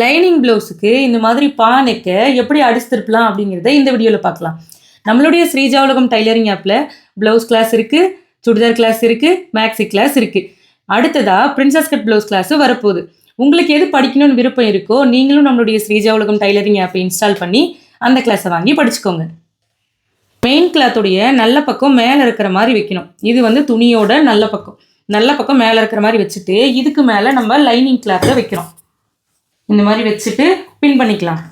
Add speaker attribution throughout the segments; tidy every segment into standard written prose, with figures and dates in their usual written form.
Speaker 1: Lining ப்ளவுஸுக்கு இந்த மாதிரி பானைக்க எப்படி அடிச்சு திருப்பலாம் அப்படிங்கிறத இந்த வீடியோவில் பார்க்கலாம். நம்மளுடைய ஸ்ரீஜா உலகம் டைலரிங் ஆப்பில் ப்ளவுஸ் கிளாஸ் இருக்குது, சுடிதார் கிளாஸ் இருக்குது, மேக்ஸி கிளாஸ் இருக்குது. அடுத்ததாக பிரின்சஸ் கட் ப்ளவுஸ் கிளாஸும் வரப்போகுது. உங்களுக்கு எது படிக்கணும்னு விருப்பம் இருக்கோ நீங்களும் நம்மளுடைய ஸ்ரீஜா உலகம் டைலரிங் ஆப்பை இன்ஸ்டால் பண்ணி அந்த கிளாஸை வாங்கி படிச்சுக்கோங்க. மெயின் கிளாத்துடைய நல்ல பக்கம் மேலே இருக்கிற மாதிரி வைக்கணும். இது துணியோட நல்ல பக்கம் மேலே இருக்கிற மாதிரி வச்சுட்டு இதுக்கு மேலே நம்ம லைனிங் கிளாத்தை வைக்கிறோம். இந்த மாதிரி வச்சுட்டு பின் பண்ணிக்கலாம்.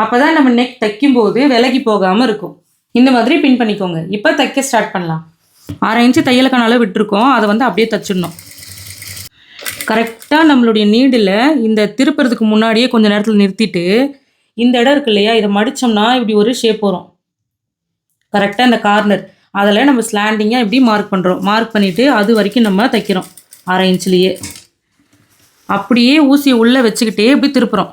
Speaker 1: அப்போ தான் நம்ம நெக் தைக்கும்போது விலகி போகாமல் இருக்கும். இந்த மாதிரி பின் பண்ணிக்கோங்க. இப்போ தைக்க ஸ்டார்ட் பண்ணலாம். 6 இன்ச்சு தையலுக்கான அளவு விட்டுருக்கோம். அதை அப்படியே தைச்சிடணும். கரெக்டாக நம்மளுடைய நீடில் இந்த திருப்புறதுக்கு முன்னாடியே கொஞ்சம் நேரத்தில் நிறுத்திட்டு இந்த இடம் இருக்கு இல்லையா, இதை மடித்தோம்னா இப்படி ஒரு ஷேப் வரும். கரெக்டாக இந்த கார்னர் அதில் நம்ம ஸ்லாண்டிங்காக இப்படி மார்க் பண்ணுறோம். மார்க் பண்ணிவிட்டு அது வரைக்கும் நம்ம தைக்கிறோம் 6 இன்ச்லேயே. அப்படியே ஊசியை உள்ளே வச்சுக்கிட்டே இப்படி திருப்புறோம்.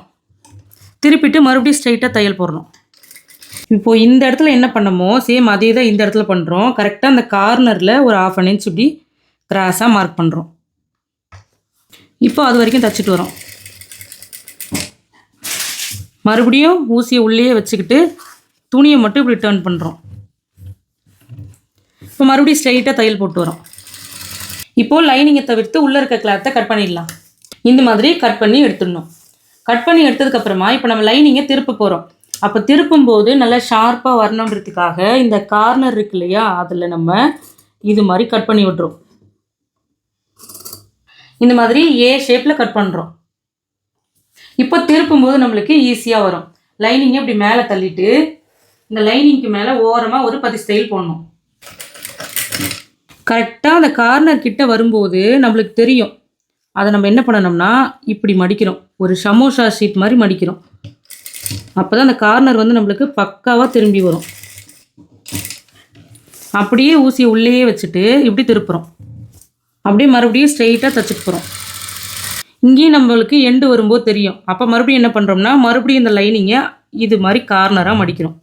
Speaker 1: திருப்பிட்டு மறுபடியும் ஸ்ட்ரைட்டாக தையல் போடணும். இப்போது இந்த இடத்துல என்ன பண்ணமோ சேம் அதே தான் இந்த இடத்துல பண்ணுறோம். கரெக்டாக அந்த கார்னரில் ஒரு 1/2 இன்ச் இப்படி கிராஸாக மார்க் பண்ணுறோம். இப்போ அது வரைக்கும் தைச்சிட்டு வரோம். மறுபடியும் ஊசியை உள்ளே வச்சுக்கிட்டு துணியை மட்டும் இப்படி டர்ன் பண்ணுறோம். இப்போ மறுபடியும் ஸ்ட்ரைட்டாக தையல் போட்டு வரோம். இப்போது லைனிங்கை தவிர்த்து உள்ளே இருக்க கிளாத்தை கட் பண்ணிடலாம். இந்த மாதிரி கட் பண்ணி எடுத்துடணும். கட் பண்ணி எடுத்ததுக்கப்புறமா இப்போ நம்ம லைனிங்கை திருப்ப போகிறோம். அப்போ திருப்பும்போது நல்லா ஷார்ப்பாக வரணுன்றதுக்காக இந்த கார்னர் இருக்கு இல்லையா, அதில் நம்ம இது மாதிரி கட் பண்ணி விட்றோம். இந்த மாதிரி ஏ ஷேப்பில் கட் பண்ணுறோம். இப்போ திருப்பும்போது நம்மளுக்கு ஈஸியாக வரும். லைனிங்கை இப்படி மேலே தள்ளிட்டு இந்த லைனிங்க்கு மேலே ஓரமாக ஒரு 10 ஸ்டைல் போடணும். கரெக்டாக அந்த கார்னர் கிட்ட வரும்போது நம்மளுக்கு தெரியும். அதை நம்ம என்ன பண்ணணும்னா இப்படி மடிக்கிறோம். ஒரு சமோசா ஷீட் மாதிரி மடிக்கிறோம். அப்போ தான் அந்த கார்னர் நம்மளுக்கு பக்காவாக திரும்பி வரும். அப்படியே ஊசியை உள்ளேயே வச்சுட்டு இப்படி திருப்புறோம். அப்படியே மறுபடியும் ஸ்ட்ரெயிட்டாக தைச்சிட்டு போகிறோம். இங்கேயும் நம்மளுக்கு எண்டு வரும்போது தெரியும். அப்போ மறுபடியும் என்ன பண்ணுறோம்னா மறுபடியும் இந்த லைனிங்கை இது மாதிரி கார்னராக மடிக்கிறோம்.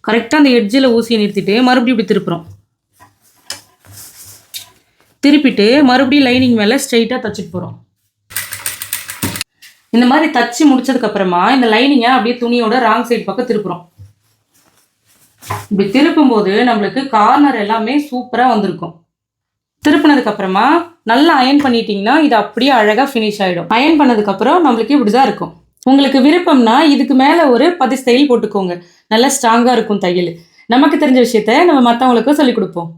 Speaker 1: கரெக்டாக அந்த எட்ஜில் ஊசியை நிறுத்திட்டு மறுபடியும் இப்படி திருப்புறோம். திருப்பிட்டு மறுபடியும் லைனிங் மேலே ஸ்ட்ரெயிட்டாக தைச்சிட்டு போகிறோம். இந்த மாதிரி தச்சு முடிச்சதுக்கப்புறமா இந்த லைனிங்கை அப்படியே துணியோட ராங் சைடு பக்கம் திருப்புறோம். இப்படி திருப்பும்போது நம்மளுக்கு கார்னர் எல்லாமே சூப்பராக வந்திருக்கும். திருப்பினதுக்கப்புறமா நல்லா அயன் பண்ணிட்டீங்கன்னா இது அப்படியே அழகாக ஃபினிஷ் ஆகிடும். அயன் பண்ணதுக்கப்புறம் நம்மளுக்கு இப்படி தான் இருக்கும். உங்களுக்கு விருப்பம்னா இதுக்கு மேலே ஒரு 10 ஸ்டைல் போட்டுக்கோங்க. நல்லா ஸ்ட்ராங்காக இருக்கும் தையல். நமக்கு தெரிஞ்ச விஷயத்த நம்ம மற்றவங்களுக்கும் சொல்லிக் கொடுப்போம்.